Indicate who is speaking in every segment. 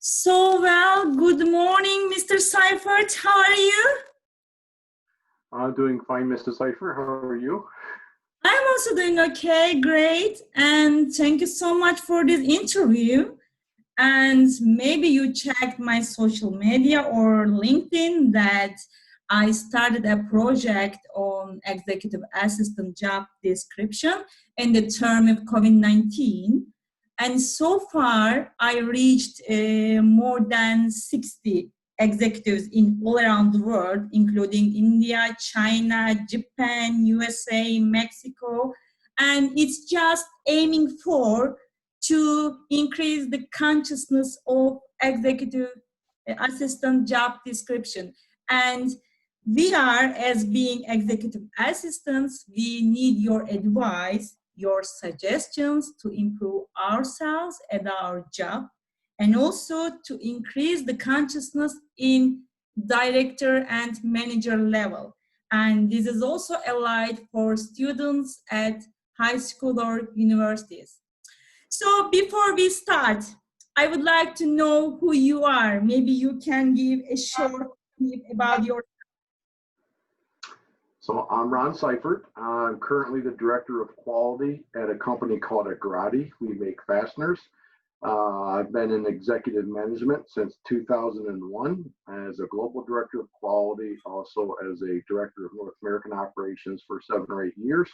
Speaker 1: Good morning, Mr. Seifert. How are you?
Speaker 2: I'm doing fine, Mr. Cipher. How are you?
Speaker 1: I'm also doing okay, great. And thank you so much for this interview. And maybe you checked my social media or LinkedIn that I started a project on executive assistant job description in the term of COVID-19. And so far, I reached more than 60 executives in all around the world, including India, China, Japan, USA, Mexico. And it's just aiming for to increase the consciousness of executive assistant job description. And we are, as being executive assistants, we need your advice, your suggestions to improve ourselves at our job, and also to increase the consciousness in director and manager level. And this is also allied for students at high school or universities. So before we start, I would like to know who you are. Maybe you can give a short clip about your.
Speaker 2: So I'm Ron Seifert. I'm currently the Director of Quality at a company called Agrati. We make fasteners. I've been in executive management since 2001 as a Global Director of Quality, also as a Director of North American Operations for 7 or 8 years.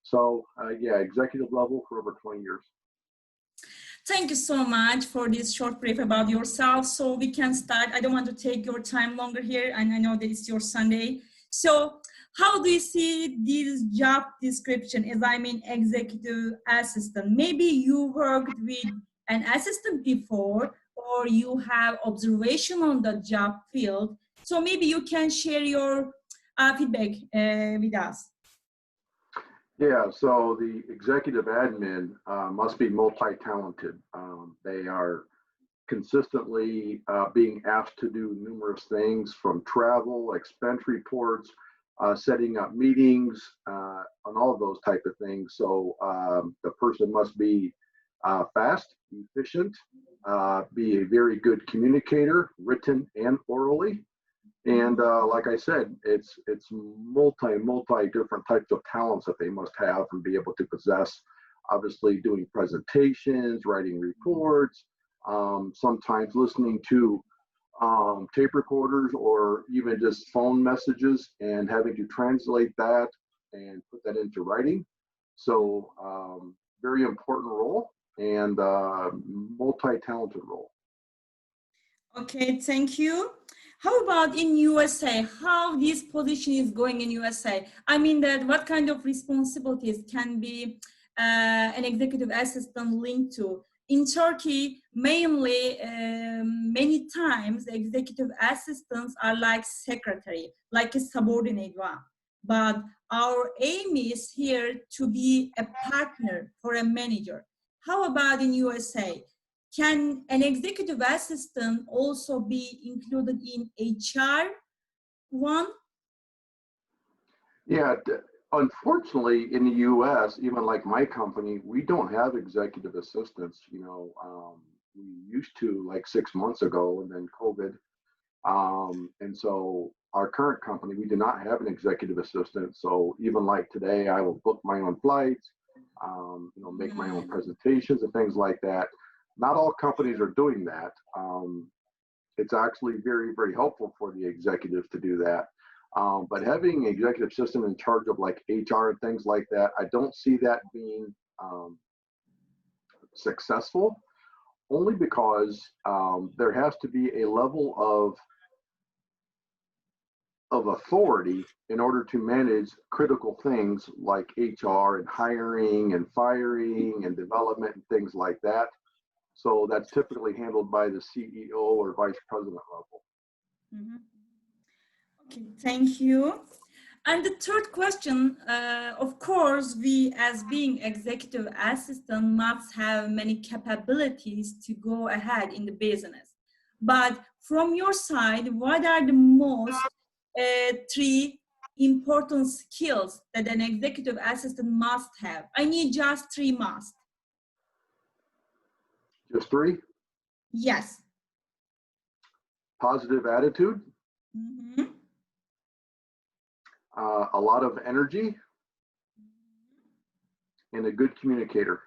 Speaker 2: So yeah, executive level for over 20 years.
Speaker 1: Thank you so much for this short brief about yourself. So we can start. I don't want to take your time longer here, and I know that it's your Sunday. So how do you see this job description as executive assistant? Maybe you worked with an assistant before, or you have observation on the job field. So maybe you can share your feedback with us.
Speaker 2: Yeah, so the executive admin must be multi-talented. They are consistently being asked to do numerous things from travel, expense reports, setting up meetings, and all of those type of things. So the person must be fast, efficient, be a very good communicator, written and orally. And like I said, it's multi different types of talents that they must have and be able to possess. Obviously, doing presentations, writing reports, sometimes listening to tape recorders or even just phone messages and having to translate that and put that into writing. So very important role and multi-talented role.
Speaker 1: Okay, thank you. How about in USA? How this position is going in USA? I mean that what kind of responsibilities can be an executive assistant linked to? In Turkey, mainly, many times the executive assistants are like secretary, like a subordinate one. But our aim is here to be a partner for a manager. How about in USA? Can an executive assistant also be included in HR one?
Speaker 2: Yeah, unfortunately, in the U.S., even like my company, we don't have executive assistants. We used to like 6 months ago, and then COVID. And so our current company, we do not have an executive assistant. So even like today, I will book my own flights, make my own presentations and things like that. Not all companies are doing that. It's actually very, very helpful for the executives to do that. But having an executive assistant in charge of like HR and things like that, I don't see that being successful, only because there has to be a level of authority in order to manage critical things like HR and hiring and firing and development and things like that. So that's typically handled by the CEO or vice president level.
Speaker 1: Mm-hmm. Okay, thank you. And the third question, of course, we as being executive assistant must have many capabilities to go ahead in the business. But from your side, what are the most three important skills that an executive assistant must have? I need just three must.
Speaker 2: Just three?
Speaker 1: Yes.
Speaker 2: positive attitude,
Speaker 1: Mhm.
Speaker 2: a lot of energy, and a good communicator.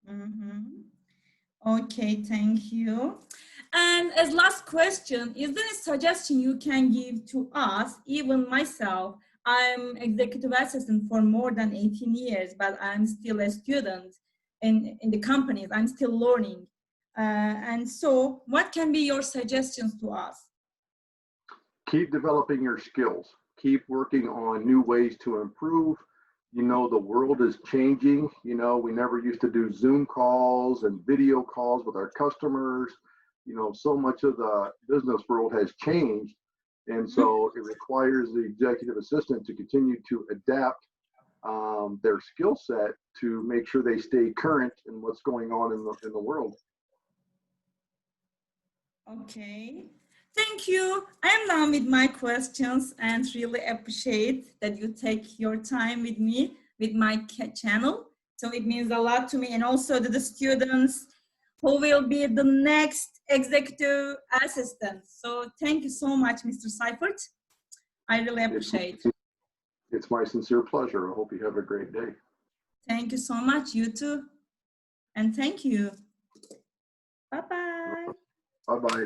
Speaker 1: Mhm. Okay, thank you. And as last question, is there a suggestion you can give to us, even myself? I'm executive assistant for more than 18 years, but I'm still a student in the companies. I'm still learning. And so what can be your suggestions to us?
Speaker 2: Keep developing your skills. Keep working on new ways to improve. You know, the world is changing. You know, we never used to do Zoom calls and video calls with our customers. You know, so much of the business world has changed. And so it requires the executive assistant to continue to adapt their skill set to make sure they stay current in what's going on in the world.
Speaker 1: Okay. Thank you. I am done with my questions and really appreciate that you take your time with me, with my channel. So it means a lot to me and also to the students who will be the next executive assistant. So thank you so much, Mr. Seifert. I really
Speaker 2: It's,
Speaker 1: appreciate.
Speaker 2: it's my sincere pleasure. I hope you have a great day.
Speaker 1: Thank you so much. You too. And thank you. Bye-bye.
Speaker 2: Bye bye.